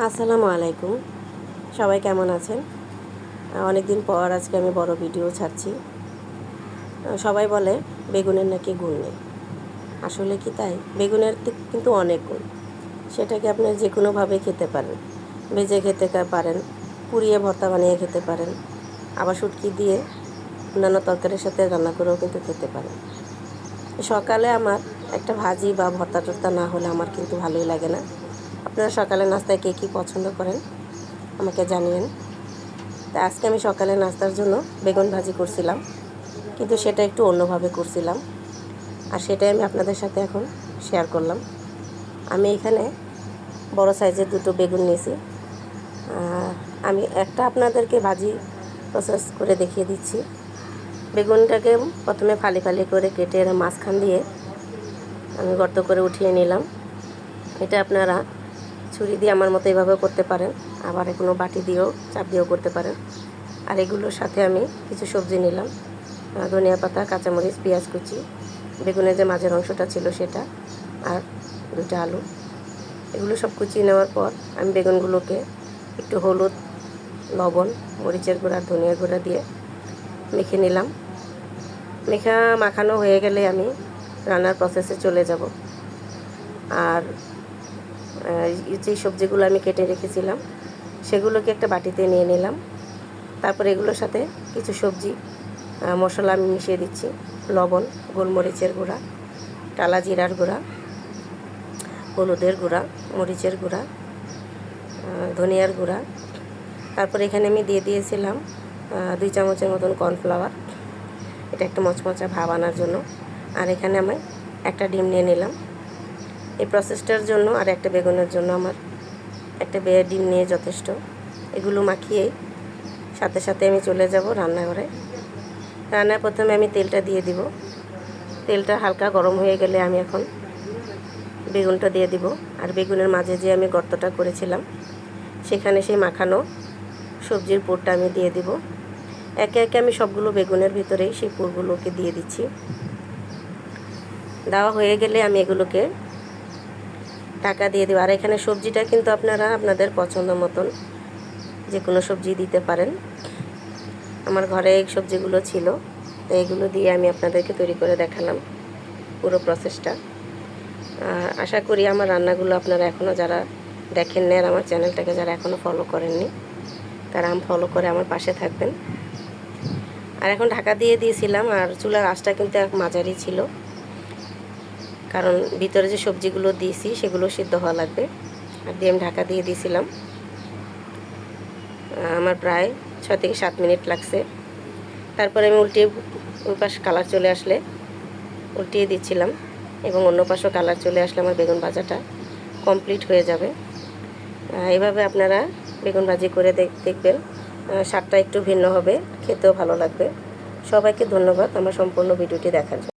আসসালামু আলাইকুম। সবাই কেমন আছেন? অনেক দিন পর আজকে আমি বড় ভিডিও ছাড়ছি। সবাই বলে বেগুনের নাকি গুণ নেই। আসলে কি তাই? বেগুনের কিন্তু অনেক গুণ। সেটাকে আপনি যে কোনোভাবে খেতে পারেন। ভেজে খেতে পারেন, পুড়িয়ে ভর্তা বানিয়ে খেতে পারেন, আবার শুটকি দিয়ে অন্যান্য তরকারির সাথে রান্না করেও কিন্তু খেতে পারেন। সকালে আমার একটা ভাজি বা ভর্তা টর্তা না হলে আমার কিন্তু ভালোই লাগে না। আপনারা সকালে নাস্তায় কে কী পছন্দ করেন আমাকে জানিয়েন। তা আজকে আমি সকালে নাস্তার জন্য বেগুন ভাজি করছিলাম, কিন্তু সেটা একটু অন্যভাবে করছিলাম, আর সেটাই আমি আপনাদের সাথে এখন শেয়ার করলাম। আমি এখানে বড় সাইজের দুটো বেগুন নিয়েছি। আমি একটা আপনাদেরকে ভাজি প্রসেস করে দেখিয়ে দিচ্ছি। বেগুনটাকে প্রথমে ফালি ফালি করে কেটে মাঝখান দিয়ে আমি গর্ত করে উঠিয়ে নিলাম। এটা আপনারা ছুরি দিয়ে আমার মতো এভাবে করতে পারেন, আবার কোনো বাটি দিয়েও চাপ দিয়েও করতে পারেন। আর এগুলোর সাথে আমি কিছু সবজি নিলাম, ধনিয়া পাতা, কাঁচামরিচ, পেঁয়াজ কুচি, বেগুনের যে মাঝের অংশটা ছিল সেটা, আর 2টা আলু। এগুলো সব কুচিয়ে নেওয়ার পর আমি বেগুনগুলোকে একটু হলুদ, লবণ, মরিচের গুঁড়া, ধনিয়ার গুঁড়া দিয়ে মেখে নিলাম। মাখানো হয়ে গেলে আমি রান্নার প্রসেসে চলে যাব। আর যে সবজিগুলো আমি কেটে রেখেছিলাম সেগুলোকে একটা বাটিতে নিয়ে নিলাম। তারপর এগুলোর সাথে কিছু সবজি মশলা আমি মিশিয়ে দিচ্ছি। লবণ, গোলমরিচের গুঁড়া, টালা জিরার গুঁড়া, হলুদের গুঁড়া, মরিচের গুঁড়া, ধনিয়ার গুঁড়া। তারপর এখানে আমি দিয়ে দিয়েছিলাম 2 চামচের মতন কর্নফ্লাওয়ার, এটা একটা মচমচা ভাব আনার জন্য। আর এখানে আমি একটা ডিম নিয়ে নিলাম। এই প্রসেসটার জন্য আর একটা বেগুনের জন্য আমার একটা ডিম নিয়ে যথেষ্ট। এগুলো মাখিয়ে সাথে সাথে আমি চলে যাব রান্নাঘরে। রান্নায় প্রথমে আমি তেলটা দিয়ে দিব। তেলটা হালকা গরম হয়ে গেলে আমি এখন বেগুনটা দিয়ে দিব। আর বেগুনের মাঝে যে আমি গর্তটা করেছিলাম সেখানে সেই মাখানো সবজির পুরটা আমি দিয়ে দিব। একে একে আমি সবগুলো বেগুনের ভিতরেই সেই পুরগুলোকে দিয়ে দিচ্ছি। দেওয়া হয়ে গেলে আমি এগুলোকে ঢাকা দিয়ে দেব। আর এখানে সবজিটা কিন্তু আপনারা আপনাদের পছন্দ মতন যে কোনো সবজি দিতে পারেন। আমার ঘরে এই সবজিগুলো ছিল, তো এগুলো দিয়ে আমি আপনাদেরকে তৈরি করে দেখালাম পুরো প্রসেসটা। আশা করি আমার রান্নাগুলো আপনারা এখনও যারা দেখেন না, আর আমার চ্যানেলটাকে যারা এখনও ফলো করেননি তারা ফলো করে আমার পাশে থাকবেন। আর এখন ঢাকা দিয়ে দিয়েছিলাম, আর চুলার আঁচটা কিন্তু এক মাঝারি ছিল, কারণ ভিতরে যে সবজিগুলো দিয়েছি সেগুলো সিদ্ধ হওয়া লাগবে। আর দিয়ে আমি ঢাকা দিয়ে দিয়েছিলাম। আমার প্রায় 6 থেকে 7 মিনিট লাগছে। তারপরে আমি উল্টিয়ে ওই পাশে কালার চলে আসলে উল্টিয়ে দিচ্ছিলাম, এবং অন্য পাশেও কালার চলে আসলে আমার বেগুন ভাজাটা কমপ্লিট হয়ে যাবে। এভাবে আপনারা বেগুন ভাজি করে দেখবেন, স্বাদটা একটু ভিন্ন হবে, খেতেও ভালো লাগবে। সবাইকে ধন্যবাদ আমার সম্পূর্ণ ভিডিওটি দেখার জন্য।